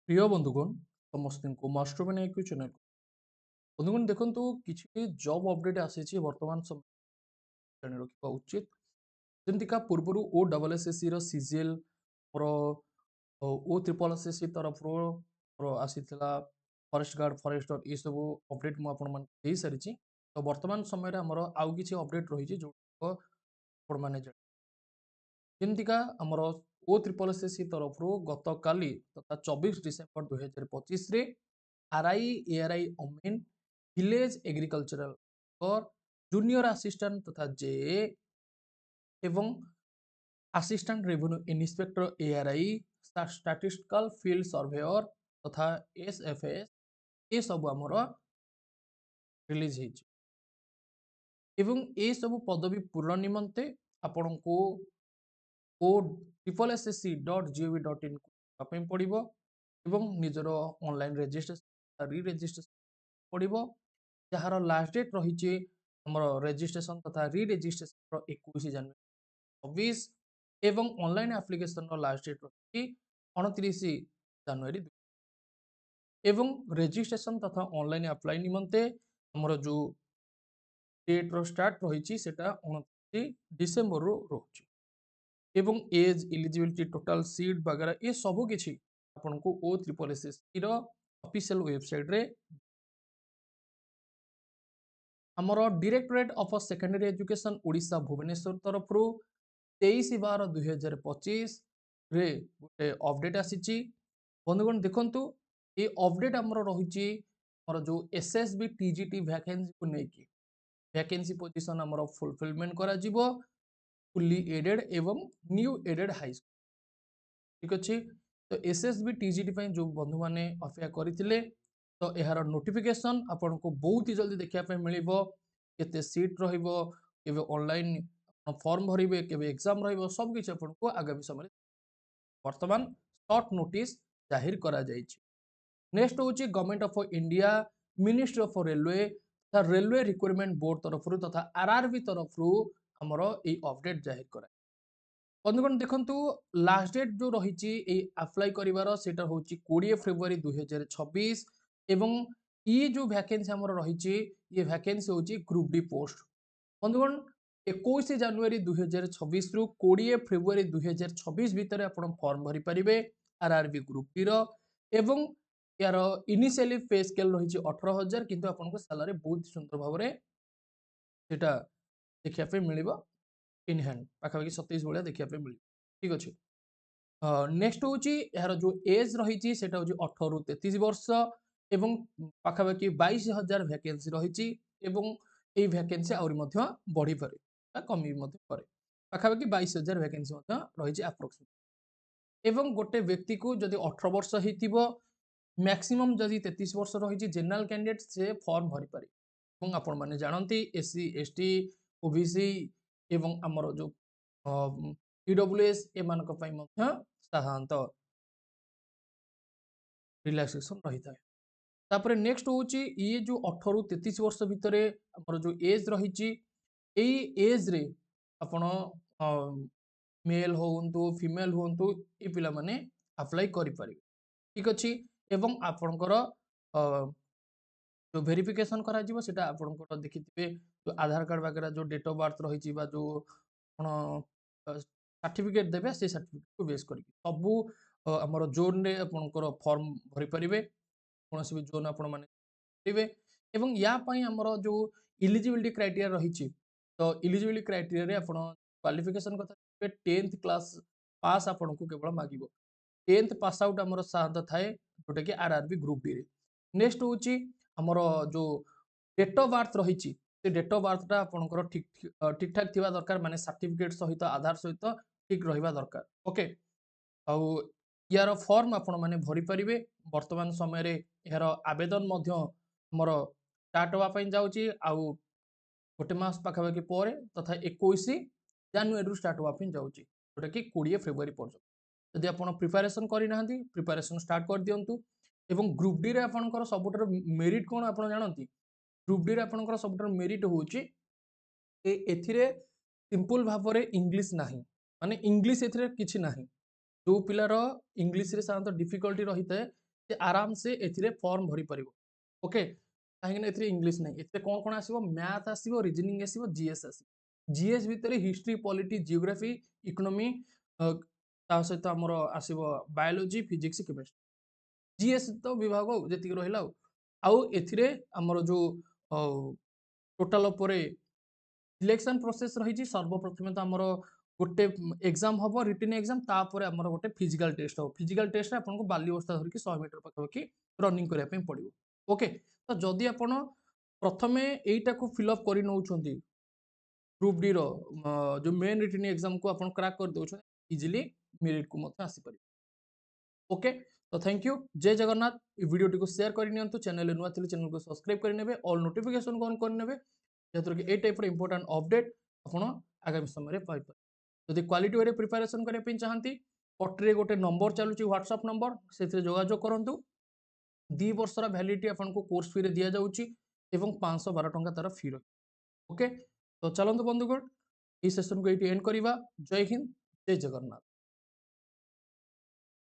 প্রিয় বন্ধুগণ ସମସ୍ତଙ୍କୁ ମାଷ୍ଟରମାନେ IQ ଚ୍ୟାନେଲ ବନ୍ଧୁଗଣ ଦେଖନ୍ତୁ କିଛି ଜବ୍ ଅପଡେଟ୍ ଆସିଛି ବର୍ତ୍ତମାନ ଜାଣି ରଖିବା ଉଚିତ ଯେମିତିକା ପୂର୍ବରୁ ଓ ଡବଲ ଏସ୍ଏସ୍ସି ର ସିଜିଏଲ୍ ମୋର ଓ ଟ୍ରିପଲ ଏସ୍ଏସ୍ସି ତରଫରୁ ମୋର ଆସିଥିଲା ଫରେଷ୍ଟ ଗାର୍ଡ ଫରେଷ୍ଟର ଏସବୁ ଅପଡେଟ୍ ମୁଁ ଆପଣମାନଙ୍କୁ ଦେଇସାରିଛି ତ ବର୍ତ୍ତମାନ ସମୟରେ ଆମର ଆଉ କିଛି ଅପଡେଟ୍ ରହିଛି ଯୋଉଟାକ ଆପଣମାନେ ଯେମିତିକା ଆମର ଓ ଟ୍ରିପଲ ଏସ୍ଏସ୍ସି ତରଫରୁ ଗତକାଲି ତଥା 24 ଡିସେମ୍ବର 2025 ରେ आरआई एआरआई ओमेन विलेज एग्रीकल्चरल और जूनियर असिस्टेंट तथा जेए एवं assistant revenue inspector ARI statistical field surveyor तथा एसएफएस ये सब आमर रिलीज होती एवं ये सब पदवी पूर्ण निमंते आपण को कोड www.ssc.gov.in पड़ो एवं निजर ऑनलाइन रजिस्ट्रेशन री रजिस्ट्रेशन पड़ो जार लास्ट डेट रही रजिस्ट्रेशन तथा री रजिस्ट्रेशन 21 जनवरी 24 एवं ऑनलाइन एप्लिकेशन लास्ट डेट रही 29 जनवरी एवं रजिस्ट्रेशन तथा ऑनलाइन अप्लाई निमंते हमर जो डेट रो स्टार्ट रही 29 डिसेम्बर रोचे एवं एज एलिजिबिलिटी टोटल सीट वगैरह ये सब किसी आपन को ओ ट्रिपल एसएससी रो ऑफिशियल वेबसाइट रे हमर directorate of secondary education Odisha Bhubaneswar तरफ 23/12/2025 रे गोटे अपडेट आसी बंधुगण देखंतु ये अपडेट हमर रही हमर जो एसएसबी टीजीटी वैकेंसी को लेकिन वैकेंसी पोजीशन हमर फुलफिलमेंट करा जिवो फुल्ली एडेड एवं न्यू एडेड हाई स्कूल ठीक अच्छे तो एसएसबी टीजीटी जो बंधु मैंने अपेक्षा करते तो यार नोटिफिकेशन आपन को बहुत ही जल्दी देखा मिल के सीट ऑनलाइन फॉर्म भरवे के एग्जाम सब किसी आपको आगामी समय वर्तमान शॉर्ट नोटिस जाहिर करा नेक्स्ट हूँ government of India ministry of railway तथा रेलवे रिक्वायरमेंट बोर्ड तरफ तथा आरआरबी तरफ हमर ये अपडेट जाहिर करा बंधुगण देखंतु लास्ट डेट जो रही अप्लाई करिवार सेटा होची 20 फेब्रुआरी 2026 एवं ये जो वैकेंसी हमर रही ये वैकेंसी होची ग्रुप डी पोस्ट बंधुगण 21 जनवरी 2026 रु 20 फेब्रुआरी 2026 भितर आपण फॉर्म भरी परिबे आरआरबी ग्रुप डी रो एवं यार इनिशियली पे स्केल रही 18,000 किंतु आपन को सैलरी बहुत सुंदर भाव में सेटा देखिया मिल इन हैंड पाखापाखि 27 भाया देखा मिले ठीक अच्छे नेक्स्ट हूँ यार जो एज रही 18 रु 33 वर्ष एवं पाखापाखि 22,000 वैकेंसी रही ये वैकेंसी आहरी बढ़ी पारे कमी पारे पाखापाखि 22,000 वैकेंसी रही आप्रोक्सीमेट एवं गोटे व्यक्ति को जदि 18 वर्ष हो मैक्सिमम जदि 33 वर्ष रही जनरल कैंडिडेट से फॉर्म भरी पारे आपण मैंने जानती एससी एसटी ओबीसी एवं आमर जो ईडब्ल्यूएस एमान साधारणत रिलैक्सेशन रही था तापर नेक्स्ट हूँ ये जो 18 रु 33 वर्ष भितर आमर जो एज रही एज रे आपण मेल हूँ फीमेल हूँ ये पिला माने अप्लाई करें ठीक अच्छे एवं आपणकर जो वेरिफिकेशन करा सेटा आपणकर देखिथे जो आधार कार्ड वगैरह जो डेट ऑफ बर्थ रही जो सर्टिफिकेट देवे से सर्टिफिकेट को बेस कर सबू आमर जोन रे आपणकर फॉर्म भरी पारे कौन भी जोन आपण मैंने एवं या आमर जो इलिजिबिलिटी क्राइटेरिया रही तो इलिजिबिलिटी क्राइटेरिया क्वालिफिकेशन कथा 10th क्लास पास आपन को केवल मागिब 10th पास आउट आमर साधारणतः थाए जोटा कि आरआरबी ग्रुप डी नेक्स्ट हूँ आमर जो डेट ऑफ बर्थ रही से डेट ऑफ बर्थटा आपंकर ठीक ठीक ठाक थिबा दरकार माने सर्टिफिकेट सहित आधार सहित ठीक रहिबा दरकार ओके आउ यार फॉर्म आपण माने भरी परिबे वर्तमान समय रे यार आवेदन मध्य हमर स्टार्ट होवा पई जाउची आउ गोटे मास पाखापाखि पर तथा 21 जनवरी स्टार्ट होगा जाऊँगी जोटा कि 20 फेब्रुआरी पर्यटन जदि आप प्रिपेरेसन करना प्रिपेरेसन स्टार्ट कर दिंतु एवं ग्रुप डी रे आपनकर सबुठार मेरिट कौन आप जानती ग्रुप डी रे आपनकर सबुठार मेरिट होची एथिरे सिंपल भाव में इंग्लिश नाही माने इंग्लिश एथिरे किछि नाही जो पिलार इंग्लिश रे साधारणतः डिफिकल्टी रही है से आराम से एथिरे फॉर्म भरी परिबो ओके काहेकि ना एथिरे इंग्लिश नहीं एथिरे कोन कोन आसीबो मैथ आसीबो रीजनिंग आसीबो जीएस आसीबो जीएस भितरे हिस्ट्री पॉलिटी जियोग्राफी इकोनॉमी ता सहित हमर आसीबो बायोलॉजी फिजिक्स केमिस्ट्री जीएस तो विभाग जेतिक रहिला आउ एथिरे हमर जो टोटाल उपरे सिलेक्शन प्रोसेस रही सर्वप्रथमे तो आमर गोटे एग्जाम हम रिटन एग्जाम तापर आमर गोटे फिजिकल टेस्ट हम फिजिकल टेस्ट आपको बाली अवस्था धरिकी 100 मीटर पाखापाखि रनिंग करने पड़ो ओके तो जदि आप प्रथमे यहीटा को फिलअप कर ग्रुप डी जो मेन रिटन एग्जाम को आप क्रैक कर दौरान इजिली मेरिट को आसीपर ओके तो थैंक यू जय जगन्नाथ वीडियो टी को शेयर करनी चैनल नुआ चैनल को सब्सक्राइब करने ऑल नोटिफिकेशन को ऑन करने जहाँद्वारा कि टाइप इंपोर्टाट अपडेट आप आगामी समय पाइपर जदि क्वालिटी वे प्रिपेरेसन करने चाहती पट्रे गोटे नंबर चलुची व्हाट्सअप नंबर से जोगाजोग करूँ 2 वर्षर भैलिडिटी आपको कोर्स फी दि जाऊँगी 512 टंका तार फी रही ओके तो चलते बंधुगण ये सेशन को ये एंड करवा जय हिंद जय जगन्नाथ।